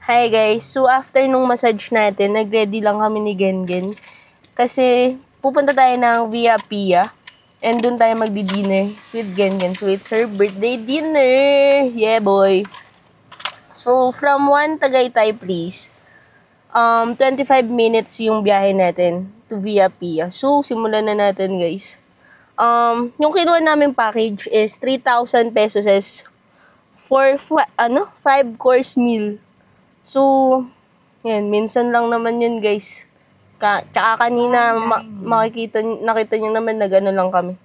Hi guys, so after nung massage natin, nag-ready lang kami ni Gengen. Kasi pupunta tayo ng Via Pia. And dun tayo magdi-dinner with Gengen. So it's her birthday dinner! Yeah boy! So from 1 Tagaytay please, 25 minutes yung biyahe natin to Via Pia. So simulan na natin guys. Yung kinuha naming package is 3,000 pesos for 5-course meal. So, yan, minsan lang naman yun guys. Tsaka kanina nakita niyo naman na gano'n lang kami.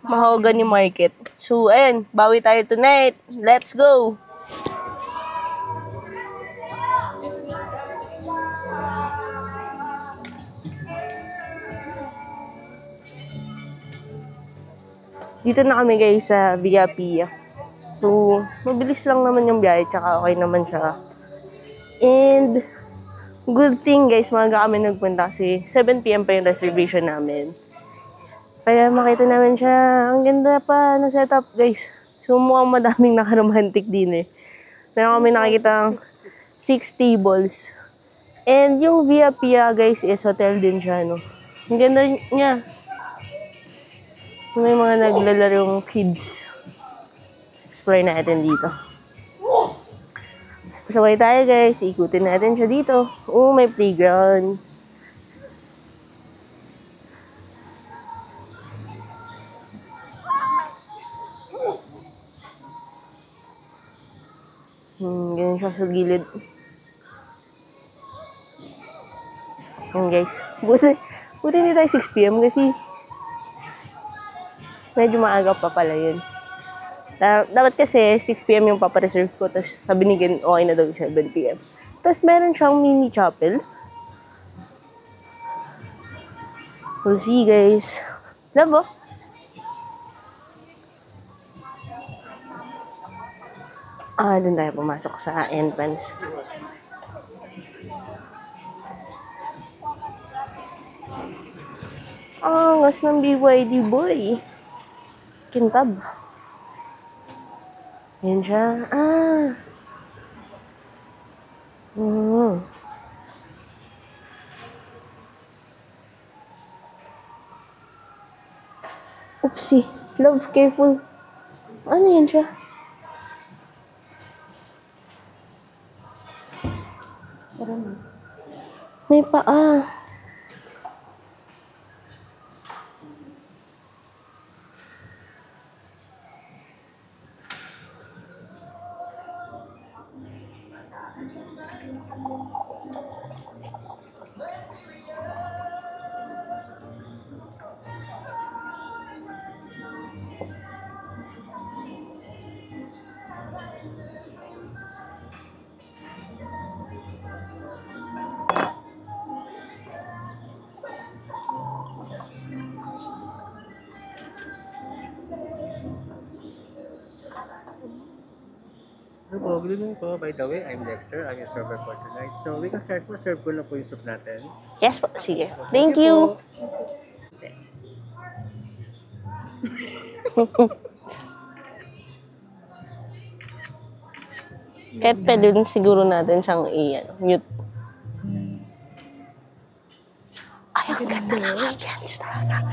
Mahogany market. So, ayan, bawi tayo tonight. Let's go! Dito na kami guys sa Via Pia. So, mabilis lang naman yung biyahe, tsaka okay naman siya. And, good thing guys, maaga kami nagpunta kasi 7 PM pa yung reservation namin. Kaya makita namin siya, ang ganda pa na setup guys. So, mukhang madaming naka-romantic dinner. Meron kami nakikita 6 tables. And yung Via Pia guys is hotel din siya, no? Ang ganda niya. May mga naglalaro yung kids. Explore natin dito. Pasaway tayo guys, ikutin natin siya dito. Oh, may playground. Ganyan siya sa gilid. Guys, buti hindi tayo 6 PM kasi medyo maaga pa pala yun. Dapat kasi 6 PM yung papareserve ko, tapos sabi ni Gen, okay na daw 7 PM. Tapos meron siyang mini chapel. We'll see guys. Love oh. Doon tayo pumasok sa entrance. Angas ng BYD boy. Kintab. Yan siya. Oopsie. Love, careful. Ano yan siya? May paa. Hello, good evening po. By the way, I'm Dexter. I'm your server for tonight. So, we can start po. Serve ko na po yung soup natin. Yes po, sige. Thank you. Kahit pwede din siguro natin siyang mute. Ay, ang ganda ng ambience talaga.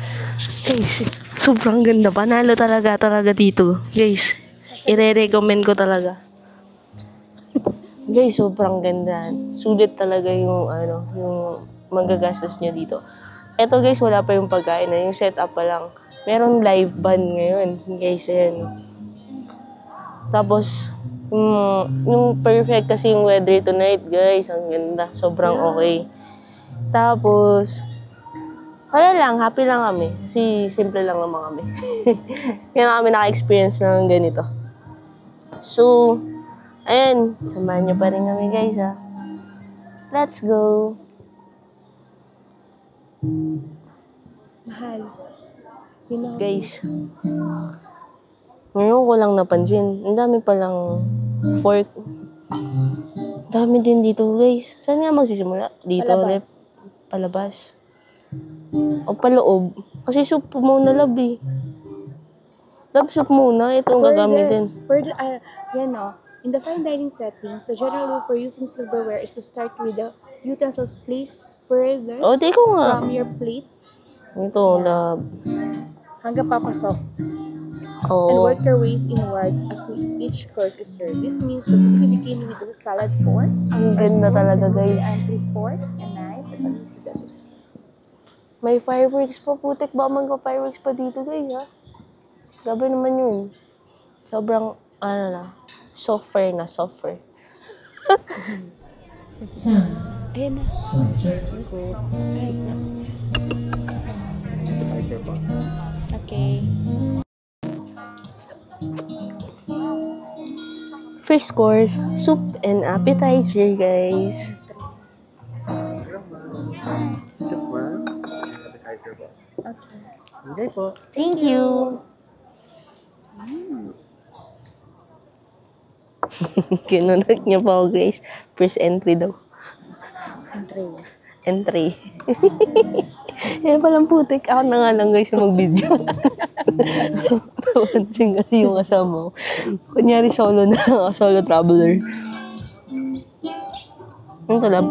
Guys, sobrang ganda. Panalo talaga dito. Guys, i-recommend ko talaga. Guys, sobrang ganda. Sulit talaga yung magagastos nyo dito. Eto guys, wala pa yung pagkain na. Yung setup pa lang. Meron live band ngayon. Guys, ayan. Tapos, yung perfect kasi yung weather tonight, guys. Ang ganda. Sobrang okay. Tapos, wala lang. Happy lang kami. Kasi simple lang naman kami. Kaya na kami naka-experience ng ganito. So, ayun, samahan nyo pa rin kami guys ha. Let's go! Mahal. Guys, ngayon ko lang napansin, ang dami palang fork. Dami din dito guys. Saan nga magsisimula? Dito ulit. Palabas. O paloob. Kasi soup muna lab eh. Lab soup muna. Ito ang gagamitin. Yan o. In the fine dining settings, the general rule for using silverware is to start with the utensils placed further Oh, di ko nga. from your plate Ito, love. hanggang papasok. And Oh. work your ways inward as each course is served. This means you begin with the salad fork, Ang ganda talaga, guys. entry fork, and knife, and use the dessert spoon. May fireworks pa, putik. Ba magpa-fireworks pa dito, guys, ha? Gabi naman yun. Sobrang, ano na, softer na, softer. Ayan na. Okay. First course, soup and appetizer, guys. Soup ma'am. Appetizer po. Okay. Enjoy po. Thank you. Kinunak niya pa ako, Grace. First entry daw. Entry. Yan palang putik. Ako na nga lang, guys, yung mag-video. Tawansing kasi yung kasama ko. Kunyari solo na lang ako, solo traveler. Ano to, lab?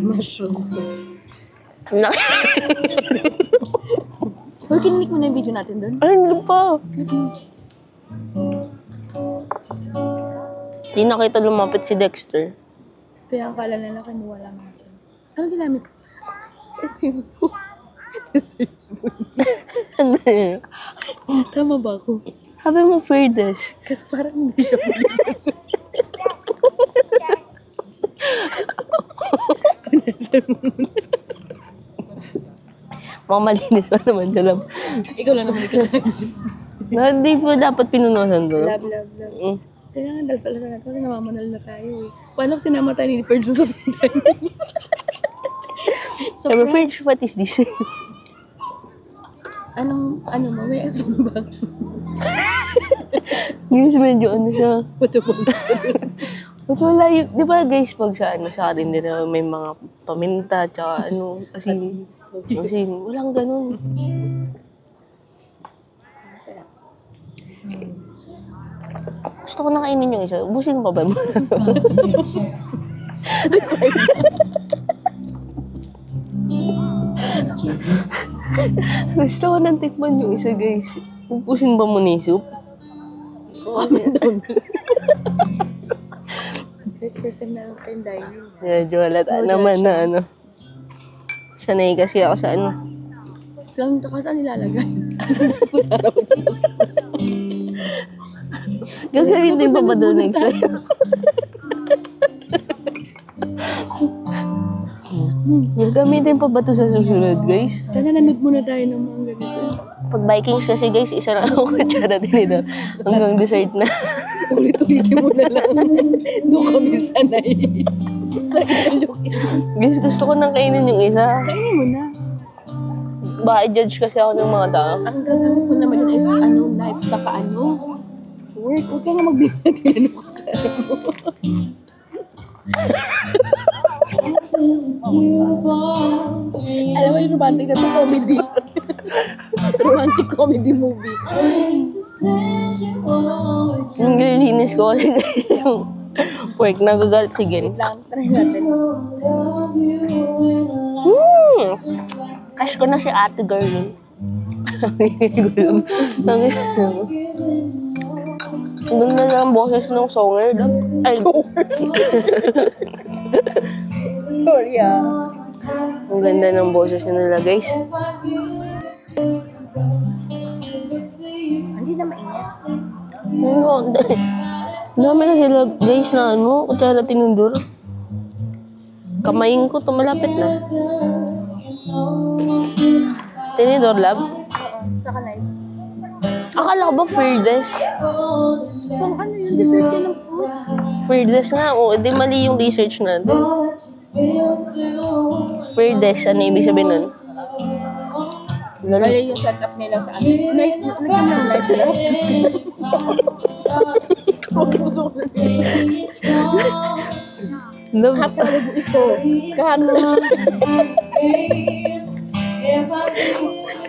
Mushroom soup. Na- Or kininik mo na yung video natin doon? Ay, hindi pa. Hindi na kita lumapit si Dexter. Kaya akala nila kaniwala natin. Ano ginamit? Ito yung soup. Dessert spoon. Ano yun? Tama ba ako? Sabi mo, Ferdes. Kasi parang hindi siya mag-dessert. Mga malinis pa naman ka lang. Ikaw lang naman ikaw. Hindi po dapat pinunosan doon. Love. Kailangan dalas-alasan natin kasi namamanal na tayo eh. Paano kung sinama tayo ni Ferds sa pandemic? Sabi, Ferdes, what is this? Ano mo? May asam ba? Yes, medyo ano siya. Puto mo. But wala yun, di ba guys, pag sa atin din may mga paminta, tsaka asin, walang ganun. Masarap. Gusto ko nakainin yung isa, ubusin pa ba mo? Gusto ko nang tikman yung isa guys. Ubusin ba mo ni soup? Comment down. Guys, first time na fine dining. Medyo halata naman na ano. Sanay kasi ako sa ano. Lang ito kasi nilalagay. Gagawin din pa ba doon next time? Gagamitin pa ba ito sa susunod guys? Sana nanood muna tayo ng mga ganito. Pag Vikings kasi guys, isa lang ako kutsara din ito. Hanggang dessert na. Ulit-ulitin mo na lang. Doon kami sanay. Sa ilukin. Guys, gusto ko nang kainin yung isa. Kainin mo na. Baka i-judge kasi ako ng mga tao. Ang gagawin mo naman yun is knife saka fork. Huwag ka nga magdinati ko kaya mo. Alam mo yung romantic na ito comedy. Romantic comedy movie. Yung nililinis ko kasi guys, yung work, nagagalit si Gen. Lang, try natin. Cash ko na si Ate Girl. Ang ganda na ang boses ng songer. Ay, Sorry ang ganda ng boses nila guys. Hindi na mainit. Dami na sila guys na kutsara tinundur. Kamayin ko, tumalapit na. Tinidor lab? Saka knife. Akala ko ba Ferdes? Pang ano yung dessert yan ng fruit? Ferdes nga, di mali yung research natin. Ferdes, ano ibig sabihin nun? Mali yung setup nila sa ano. Lagyan mo ng knife lang. Lahat na ulit iso.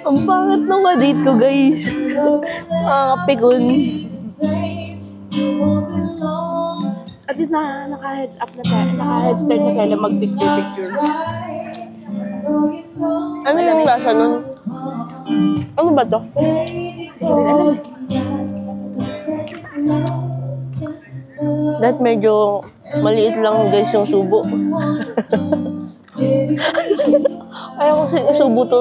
Ang pangat nung kadate ko guys. Nakakapikon. least naka-heads up na tayo. Naka-heads start na tayo mag-picture. Ano yung lasa nun? Ano ba to? Dahil medyo maliit lang guys yung subo. Ayaw ko isubo to.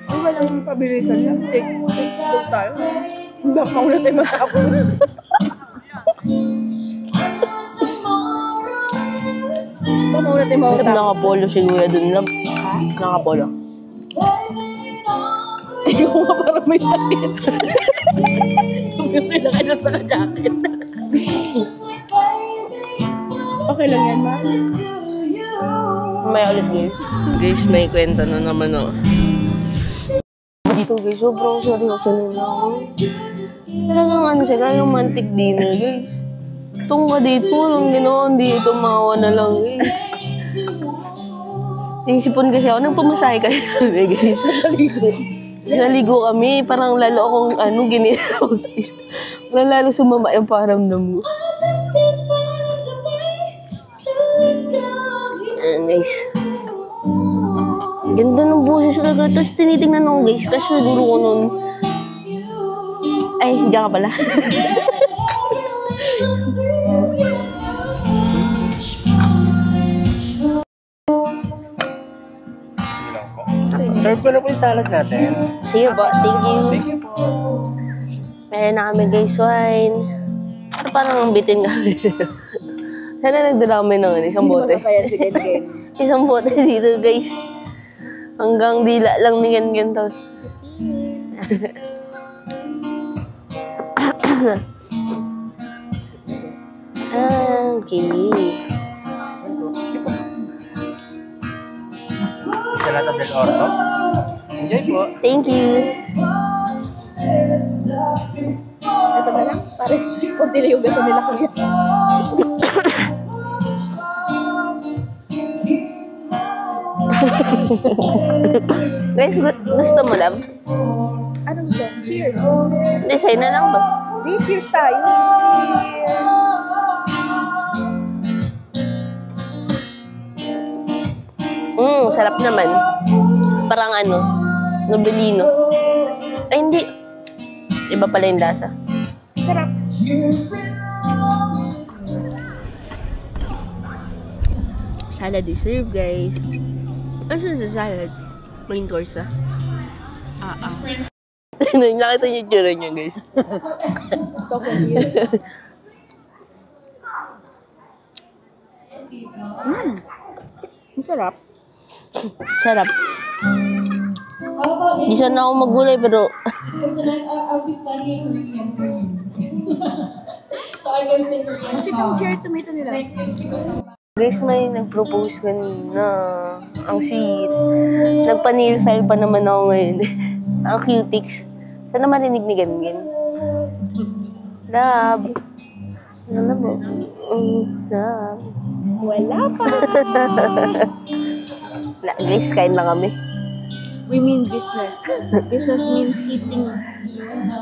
Ang walang pabilisan lang. Take slow tayo. Baka mauna tayo matapos. Baka mauna tayo matapos. Nakapolo siguro dun lang. Nakapolo. Ayoko nga parang may sakit. Sabi ko kailangan na sa jacket. Okay lang yan, ma? May ulit guys. Guys, may kwento na naman oh. Dito guys, sobrang seryoso nila. Talagang ano sila, yung mantik dinner guys. Itong kadate ko, ang ginawa, hindi tumawa na lang guys. Naisipon kasi ako, nagpamasahe kayo kami guys. Naligo kami, parang lalo akong ginagawa guys. Parang lalo sumama yung paramdam mo. Ayan guys. Ganda ng boses talaga. Tapos tinitingnan ako guys. Kasi siguro ko nun. Ay, diyan ka pala. Serve ko na po yung salad natin. Sige po, thank you. Thank you po. Meron na kami guys, wine. Pero parang bitin kami. Sana nagdala kami ng isang bote. Hindi makakaya si Gen-Gen. Isang bote dito guys. Hanggang dila lang ni Gen-Gen to. Okay. Salata del Orto. Enjoy po. Thank you. Ito na lang. Parang kunti na yung gasa nila kuya. Guys, gusto mo lang? Ano gusto? Cheers. Hindi, sa'yo na lang ba? Di, cheers tayo. Sarap naman. Parang Novelino. Ay, hindi. Iba pala yung lasa. Sarap. Salad is served, guys. Ano sa salad? Main course, Nakita niyo yung tsura niya, guys. So confused. Ang sarap. Sarap. Di sana ako maggulay, pero... Because tonight I'll be studying Korean for you. So I can stay Korean Kasi itong cheers tomato nila. next week we will come back. Guys, may nag-propose kanina. Ang sweet. Nagpa-nail file pa naman ako ngayon. Ang cutics. Sana marinig ni Gen-Gen. Love. Ano ba? Love. Wala pa. Guys, kain na kami. We mean business. Business means eating.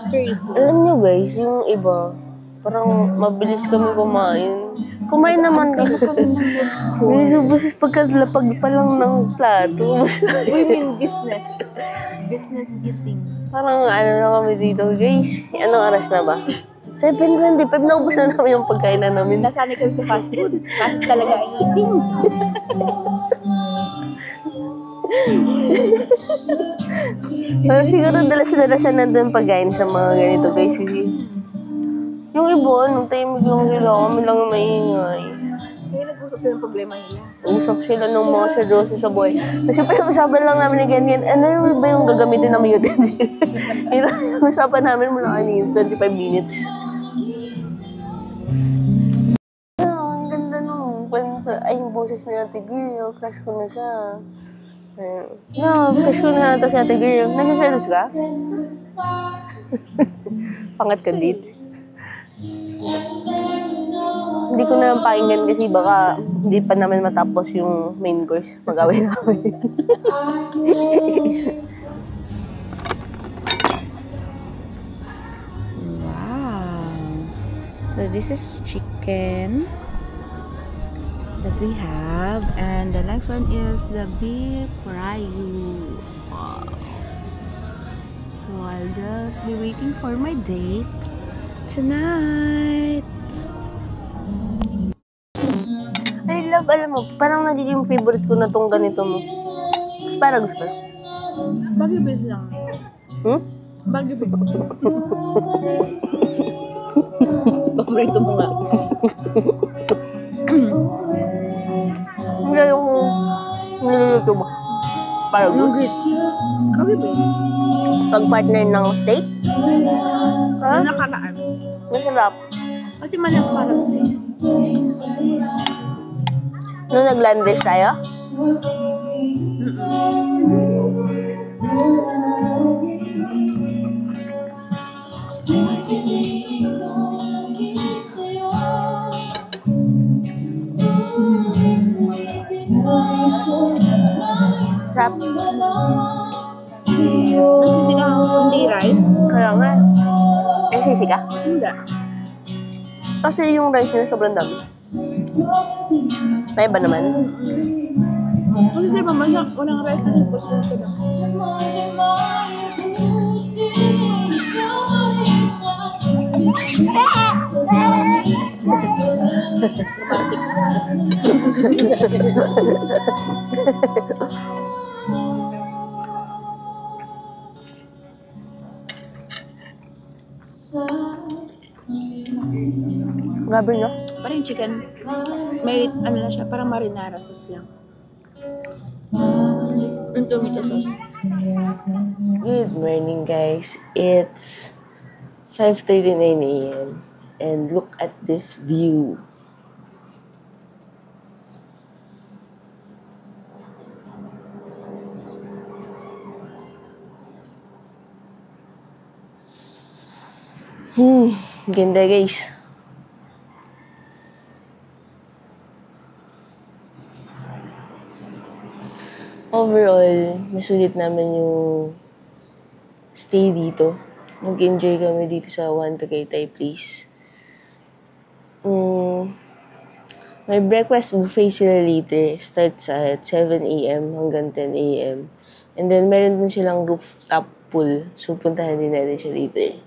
Seriously. Alam nyo guys, yung iba, parang mabilis kami kumain. Kumain naman kami. Guys, buses pagkalapag pa lang ng plato. We mean business. Business eating. Parang na kami dito guys. Anong oras na ba? 7:25, naubos na namin yung pagkain na namin. Nasanay kami sa fast food. Fast talaga ang eating. Parang siguro dalas-dalas siya nandun pagkain sa mga ganito guys. Kasi yung iba, nung time lang sila, kami lang maingay. Kaya nag-usap sila ng problema nila. Usap sila ng mga seryoso sa buhay. Kasi pinag-usapan lang namin ni ganyan, ano ba yung gagamitin namin utensil? Pinag-usapan namin mula kanina, 25 minutes. Ang ganda nung kwenta. Ay, yung boses ni Ate Girl, crush ko na siya. No, crush ko na ata si Ate Girl. Nagsiselos ka? Pangat ka dito. Hindi ko na lang pakinggan kasi baka hindi pa namin matapos yung main course. Mag-away na kami. Wow. So this is chicken that we have, and the next one is the beef frying. Wow. So I'll just be waiting for my date tonight. I love, alam mo, parang nagiging favorite ko na tong ganito mo. Asparagus ba? Bagay base lang. Hmm? Bagay base. Paborito mo nga. Hindi yung niluluto mo. Asparagus. Bagay base. Pag partner ng steak? Ha? Nakaraan. Masarap. Kasi mali asparagus eh. Nung nag-land-race tayo? Sarap. Nasisi ka kundi rice? Kaya nga. Ay, sisi ka? Hindi. Kasi yung rice nila sobrang dami. May iba naman. Kasi sa mama, walang rice na yung portion ko lang. Grabe, no? Parang yung chicken, may ano lang siya, parang marinara sauce lang. Yung tomato sauce. Good morning, guys. It's 5:39 a.m. And look at this view. Ganda, guys. Overall, nasulit namin yung stay dito. Nag-enjoy kami dito sa One Tagaytay Place. May breakfast buffet sila later. Starts at 7 a.m. hanggang 10 a.m. And then, meron din silang rooftop pool. So, puntahan din natin siya later.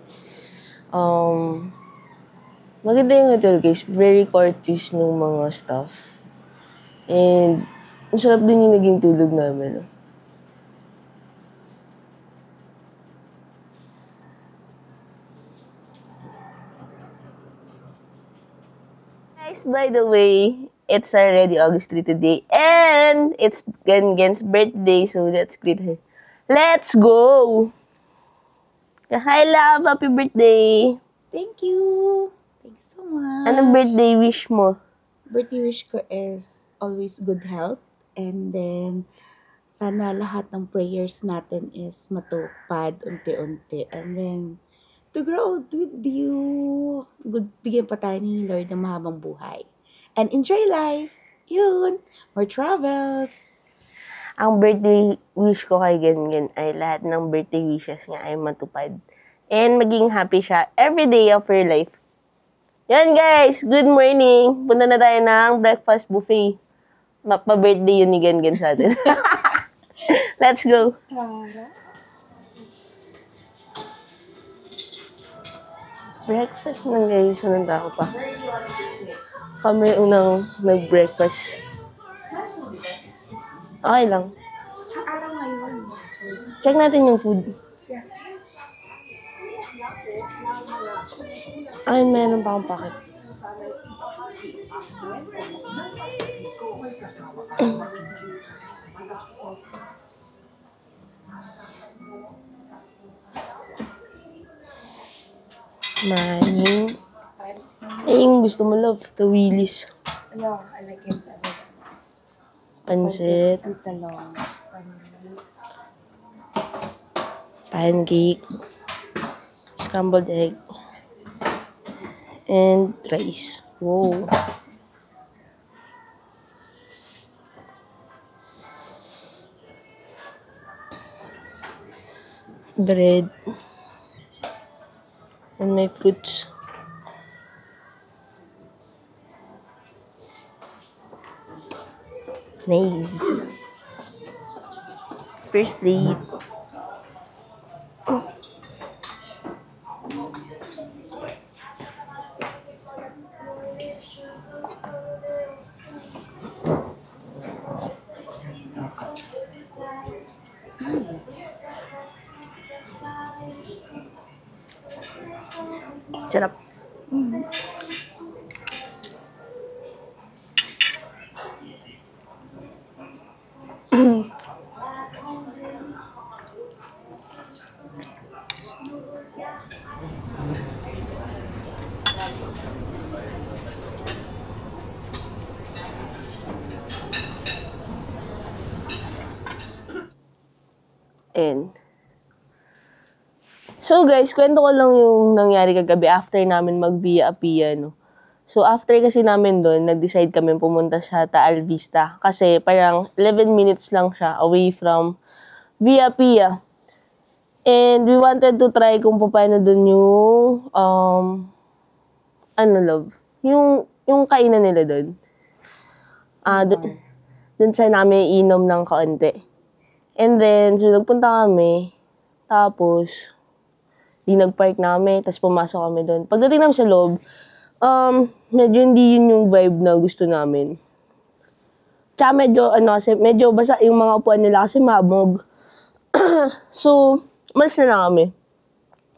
Maganda yung hotel, guys. Very courteous ng mga staff. And, ang sarap din yung naging tulog namin. No? Guys, by the way, it's already August 3 today. And it's Gengen's birthday. So, let's greet her. Let's go! Hi, love! Happy birthday! Thank you! Thank you so much! Anong birthday wish mo? Birthday wish ko is always good health. And then, sana lahat ng prayers natin is matupad unti-unti. And then, to grow old with you. Bigyan pa tayo ni Lord ng mahabang buhay. And enjoy life. Yun. More travels. Ang birthday wish ko kay Gengen ay lahat ng birthday wishes niya ay matupad. And maging happy siya every day of her life. Yan, guys! Good morning! Punta na tayo ng breakfast buffet. Pa-birthday yun ni Gengen sa atin. Let's go! Breakfast na, guys. Sunanda ako pa. Kami unang nag-breakfast. Okay lang. Check natin yung food. Ayun, meron pa akong packet. Maning. Ay, yung gusto mo, love. Tawilis. Yeah, I like it. Pansit. Pancake. Scrambled egg. And rice. Wow. bread, and may fruits. Nice. First plate. Sarap. And so guys, kwento ko lang yung nangyari kagabi after namin mag-Via Apia, no. So after kasi namin doon, nag-decide kami pumunta sa Taal Vista kasi parang 11 minutes lang siya away from Via Apia. And we wanted to try kung paano doon yung yung kainan nila doon. Doon sa namin inom ng kaunti. And then, so nagpunta kami, tapos di nag-park namin, tapos pumasok kami doon. Pagdating namin sa loob, medyo hindi yun yung vibe na gusto namin. Tsaka medyo basa yung mga upuan nila kasi mabog. So, malis na lang kami.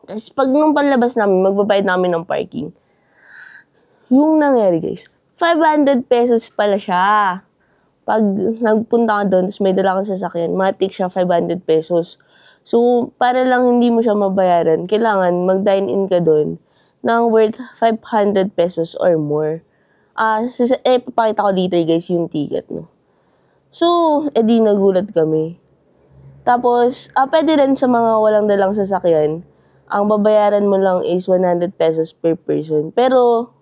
Tapos pag nung panlabas namin, magbabayad namin ng parking. Yung nangyari guys, 500 pesos pala siya. Pag nagpunta ka doon, tapos may dala kang sasakyan, matik siya 500 pesos. So, para lang hindi mo siya mabayaran, kailangan mag-dine-in ka doon ng worth 500 pesos or more. Papakita ko later guys yung ticket, no. So, edi nagulat kami. Tapos, pwede rin sa mga walang dalang sasakyan, ang babayaran mo lang is 100 pesos per person. Pero,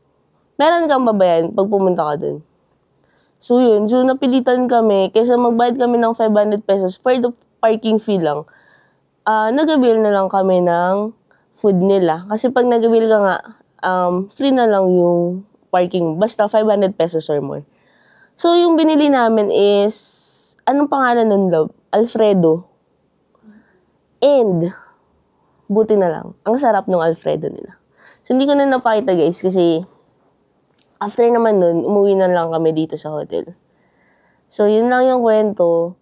meron kang babayaran pag pumunta ka doon. So yun, so napilitan kami, kaysa magbayad kami ng 500 pesos for the parking fee lang, nag-avail na lang kami ng food nila. Kasi pag nag-avail ka nga, free na lang yung parking, basta 500 pesos or more. So yung binili namin is, anong pangalan nun, love? Alfredo. And, buti na lang, ang sarap ng Alfredo nila. So hindi ko na napakita guys, kasi after naman nun, umuwi na lang kami dito sa hotel. So, yun lang yung kwento.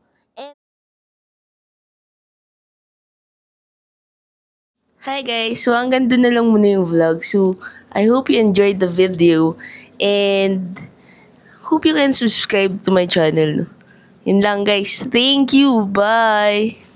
Hi guys! So, hanggang doon na lang muna yung vlog. So, I hope you enjoyed the video. And, hope you can subscribe to my channel. Yun lang guys. Thank you! Bye!